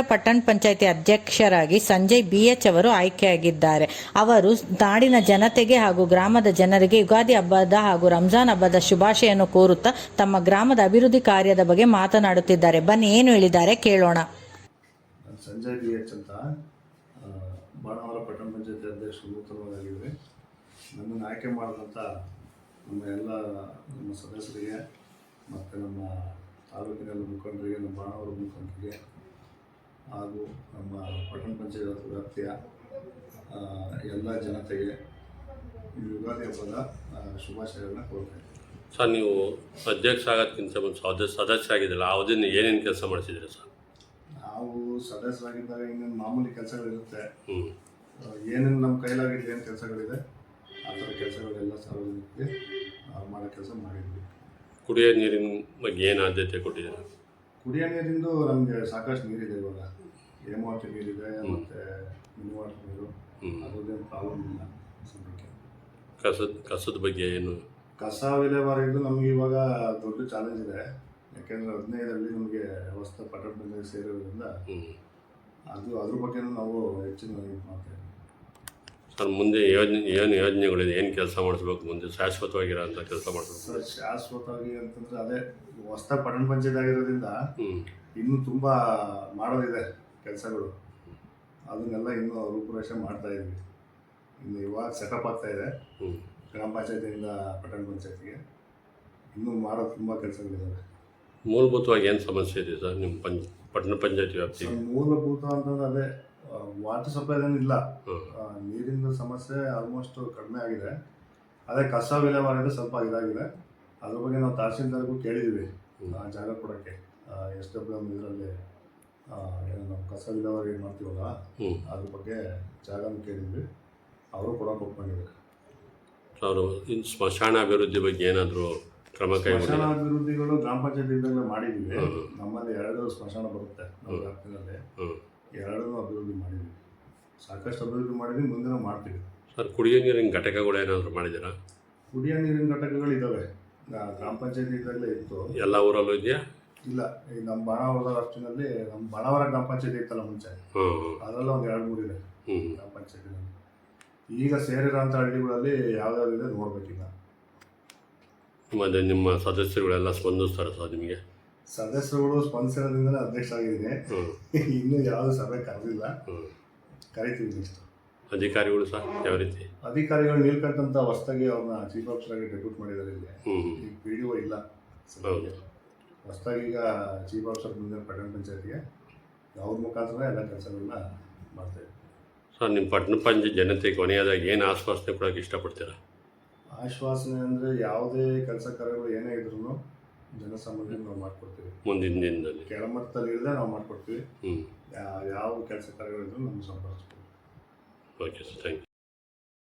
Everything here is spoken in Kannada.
ಪಟ್ಟಣ ಪಂಚಾಯಿತಿ ಅಧ್ಯಕ್ಷರಾಗಿ ಸಂಜಯ್ BH ಅವರು ಆಯ್ಕೆಯಾಗಿದ್ದಾರೆ. ಅವರು ನಾಡಿನ ಜನತೆಗೆ ಹಾಗೂ ಗ್ರಾಮದ ಜನರಿಗೆ ಯುಗಾದಿ ಹಬ್ಬದ ಹಾಗೂ ರಂಜಾನ್ ಹಬ್ಬದ ಶುಭಾಶಯನ್ನು ಕೋರುತ್ತಾ ತಮ್ಮ ಗ್ರಾಮದ ಅಭಿವೃದ್ಧಿ ಕಾರ್ಯದ ಬಗ್ಗೆ ಮಾತನಾಡುತ್ತಿದ್ದಾರೆ. ಬನ್ನಿ ಏನು ಹೇಳಿದ್ದಾರೆ ಕೇಳೋಣ. ಸಂಜಯ್ BH ಅಂತ ಬಾಣಾವರ ಪಟ್ಟಣ ಪಂಚಾಯತಿ ಅಧ್ಯಕ್ಷರು ನೂತನವಾಗಿದ್ದಾರೆ. ನನ್ನನ್ನು ಆಯ್ಕೆ ಮಾಡಿದಂಥ ನಮ್ಮ ಸದಸ್ಯರಿಗೆ ಮತ್ತು ನಮ್ಮ ತಾಲೂಕಿನ ಮುಖಂಡರಿಗೆ, ನಮ್ಮ ಬಾಣಾವರ ಮುಖಂಡರಿಗೆ ಹಾಗೂ ನಮ್ಮ ಪಟ್ಟಣ ಪಂಚಾಯತ್ ವ್ಯಾಪ್ತಿಯ ಎಲ್ಲ ಜನತೆಗೆ ಯುಗಾದಿ ಹಬ್ಬದ ಶುಭಾಶಯಗಳನ್ನ ಕೋರ್ತಾ ಇದ್ದೀನಿ. ಸರ್, ನೀವು ಅಧ್ಯಕ್ಷ ಆಗೋದಕ್ಕಿಂತ ಒಂದು ಸದಸ್ಯರಾಗಿದ್ದಿಲ್ಲ, ಆ ಅವಧಿನ ಏನೇನು ಕೆಲಸ ಮಾಡಿಸಿದ್ರಿ ಸರ್? ನಾವು ಸದಸ್ಯರಾಗಿದ್ದಾಗ ಇನ್ನೇನು ಮಾಮೂಲಿ ಕೆಲಸಗಳಿರುತ್ತೆ, ಏನೇನು ನಮ್ಮ ಕೈಲಾಗಿದ್ದು ಏನು ಕೆಲಸಗಳಿದೆ ಆ ಥರ ಕೆಲಸಗಳೆಲ್ಲ ಸಾರ್ವಜನಿಕರಿಗೆ ಮಾಡೋ ಕೆಲಸ ಮಾಡಿದ್ವಿ. ಕುಡಿಯೋ ನೀರಿನ ಬಗ್ಗೆ ಏನು ಆದ್ಯತೆ ಕೊಟ್ಟಿದ್ದೀರಾ? ಕುಡಿಯೋ ನೀರಿಂದು ನಮಗೆ ಸಾಕಷ್ಟು ನೀರಿದೆ. ಇವಾಗ ಹೇಮ ವಾಟರ್ ನೀರಿದೆ ಮತ್ತು ಮಿನಿ ವಾಟರ್ ನೀರು, ಅದರದ್ದೇನು ಪ್ರಾಬ್ಲಮ್ ಇಲ್ಲ. ಸದ್ಯಕ್ಕೆ ಕಸದ ಬಗ್ಗೆ ಏನು? ಕಸ ವಿಲೇವಾರಿದು ನಮಗೆ ಇವಾಗ ದೊಡ್ಡ ಚಾಲೆಂಜ್ ಇದೆ. ಯಾಕೆಂದರೆ 15ರಲ್ಲಿ ನಮಗೆ ಹೊಸ ಪಟ್ಟಣ ಪಂಚಾಯತ್ ಸೇರಿರೋದ್ರಿಂದ ಅದ್ರ ಬಗ್ಗೆನೂ ನಾವು ಹೆಚ್ಚಿನ ಇದು ಮಾಡ್ತಾಯಿದ್ದೀವಿ. ಸರ್, ಮುಂದೆ ಯೋಜನೆಗಳಿದೆ, ಏನು ಕೆಲಸ ಮಾಡಿಸ್ಬೇಕು ಮುಂದೆ ಶಾಶ್ವತವಾಗಿರೋ ಅಂತ ಕೆಲಸ ಮಾಡಿಸ್ಬೇಕು? ಸರ್, ಶಾಶ್ವತವಾಗಿ ಅಂತಂದರೆ ಅದೇ ಹೊಸ ಪಟ್ಟಣ ಪಂಚಾಯತ್ ಆಗಿರೋದ್ರಿಂದ ಇನ್ನೂ ತುಂಬ ಮಾಡೋದಿದೆ ಕೆಲಸಗಳು. ಅದನ್ನೆಲ್ಲ ಇನ್ನೂ ರೂಪುರೇಷೆ ಮಾಡ್ತಾಯಿದ್ವಿ. ಇನ್ನು ಇವಾಗ ಸೆಟಪ್ ಆಗ್ತಾಯಿದೆ ಗ್ರಾಮ ಪಂಚಾಯತಿಯಿಂದ ಪಟ್ಟಣ ಪಂಚಾಯತಿಗೆ. ಇನ್ನೂ ಮಾಡೋದು ತುಂಬ ಕೆಲಸಗಳಿದ್ದಾವೆ. ಮೂಲಭೂತವಾಗಿ ಏನು ಸಮಸ್ಯೆ ಇದೆ ಸರ್ ನಿಮ್ಮ ಪಟ್ಟಣ ಪಂಚಾಯತಿ ವ್ಯಾಪ್ತಿ? ಮೂಲಭೂತ ಅಂತಂದ್ರೆ ಅದೇ ವಾಟರ್ ಸಪ್ಲೈ ಏನಿಲ್ಲ, ನೀರಿನ ಸಮಸ್ಯೆ ಆಲ್ಮೋಸ್ಟ್ ಕಡಿಮೆ ಆಗಿದೆ. ಅದೇ ಕಸ ವಿಲೇವಾರಿ ಸ್ವಲ್ಪ ಇದಾಗಿದೆ. ಅದ್ರ ಬಗ್ಗೆ ನಾವು ತಹಸೀಲ್ದಾರ್ಗೂ ಕೇಳಿದ್ದೀವಿ ಜಾಗ ಕೊಡೋಕ್ಕೆ. SWM ಇದರಲ್ಲಿ ಏನು ನಾವು ಕಸ ವಿಲೇವಾರಿ ಮಾಡ್ತೀವಲ್ಲ ಅದ್ರ ಬಗ್ಗೆ ಜಾಗನೂ ಕೇಳಿದ್ವಿ. ಅವರು ಕೊಡೋಕೆ ಒಪ್ಕೊಂಡಿದ್ದಾರೆ. ಅವರು ಇನ್ನು ಸ್ಮಶಾನ ಅಭಿವೃದ್ಧಿ ಬಗ್ಗೆ ಏನಾದರೂ ಕ್ರಮ ಕೈಗೊಂಡಿದ್ದಾರೆ? ಸ್ಮಶಾನ ಅಭಿವೃದ್ಧಿಗಳು ಗ್ರಾಮ ಪಂಚಾಯತ್ ಇದ್ದಾಗಲೇ ಮಾಡಿದ್ದೀವಿ. ನಮ್ಮಲ್ಲಿ 2 ಸ್ಮಶಾನ ಬರುತ್ತೆ ನಮ್ಮ ವ್ಯಾಪ್ತಿನಲ್ಲಿ. 2 ಅಭಿವೃದ್ಧಿ ಮಾಡಿದ್ದೀವಿ, ಸಾಕಷ್ಟು ಅಭಿವೃದ್ಧಿ ಮಾಡಿದ್ವಿ, ಮುಂದೆ ಮಾಡ್ತೀವಿ. ಸರ್, ಕುಡಿಯೋ ನೀರಿನ ಘಟಕಗಳು ಏನಾದರೂ ಮಾಡಿದ್ದೀರಾ? ಕುಡಿಯೋ ನೀರಿನ ಘಟಕಗಳಿದ್ದಾವೆ. ಗ್ರಾಮ ಪಂಚಾಯತಿ ಇದ್ದಾಗಲೇ ಇತ್ತು. ಎಲ್ಲ ಊರಲ್ಲೂ ಇದೆಯಾ? ಇಲ್ಲ, ಈ ನಮ್ಮ ಬಾಣಾವರದ ಅಷ್ಟಿನಲ್ಲಿ ನಮ್ಮ ಬಾಣಾವರ ಗ್ರಾಮ ಪಂಚಾಯತಿ ಇತ್ತಲ್ಲ ಮುಂಚೆ, ಅದರಲ್ಲ ಒಂದು 2-3 ಇದೆ ಗ್ರಾಮ ಪಂಚಾಯತಿನಲ್ಲಿ. ಈಗ ಸೇರಿರೋಂಥ ಹಳ್ಳಿಗಳಲ್ಲಿ ಯಾವ್ದಾವಿದೆ ನೋಡ್ಬೇಕೀಗ. ಮತ್ತು ನಿಮ್ಮ ಸದಸ್ಯರುಗಳೆಲ್ಲ ಸ್ಪಂದಿಸ್ತಾರೆ ಸರ್ ನಿಮಗೆ? ಸದಸ್ಯರುಗಳು ಸ್ಪಂದಿಸಿರೋದ್ರಿಂದಲೇ ಅಧ್ಯಕ್ಷ ಆಗಿದ್ದೀನಿ. ಇನ್ನೂ ಯಾವುದು ಸಭೆ ಕರೆದಿಲ್ಲ, ಕರಿತೀವಿ ನೆಕ್ಸ್ಟ್. ಅಧಿಕಾರಿಗಳು ಸರ್ ಯಾವ ರೀತಿ? ಅಧಿಕಾರಿಗಳು ನೀಲ್ಕಂಠಂತ ಹೊಸದಾಗಿ ಅವ್ರನ್ನ ಚೀಫ್ ಆಫೀಸರ್ ಆಗಿ ಡೆಪ್ಯೂಟ್ ಮಾಡಿದ್ದಾರೆ. ಇಲ್ಲಿ ಈಗ PDO ಇಲ್ಲ. ಹೊಸದಾಗಿ ಈಗ ಚೀಫ್ ಆಫೀಸರ್ ಮುಂದಿನ ಪಟ್ಟಣ ಪಂಚಾಯತಿಗೆ ಅವ್ರ ಮುಖಾಂತರ ಎಲ್ಲ ಕೆಲಸಗಳನ್ನ ಮಾಡ್ತಾಯಿದ್ದೀವಿ. ಸರ್, ನಿಮ್ಮ ಪಟ್ಟಣ ಪಂಚಾಯತ್ ಜನತೆಗೆ ಕೊನೆಯದಾಗಿ ಏನು ಆಶ್ವಾಸನೆ ಕೊಡೋಕೆ ಇಷ್ಟಪಡ್ತೀರಾ? ಆಶ್ವಾಸನೆ ಅಂದರೆ ಯಾವುದೇ ಕೆಲಸ ಕಾರ್ಯಗಳು ಏನೇ ಇದ್ರೂ ಜನಸಾಮಾನ್ಯರಿಗೆ ನಾವು ಮಾಡಿಕೊಡ್ತೀವಿ. ಮುಂದಿನ ದಿನದಲ್ಲಿ ಕೆಳಮಟ್ಟದಲ್ಲಿ ಇಲ್ಲದೆ ನಾವು ಮಾಡಿಕೊಡ್ತೀವಿ. ಯಾವ ಕೆಲಸ ಕಾರ್ಯಗಳಿದ್ರು ನಮ್ಗೆ ಸಂಪರ್ಕಿಸ್ತೀವಿ. Okay sir, thank you.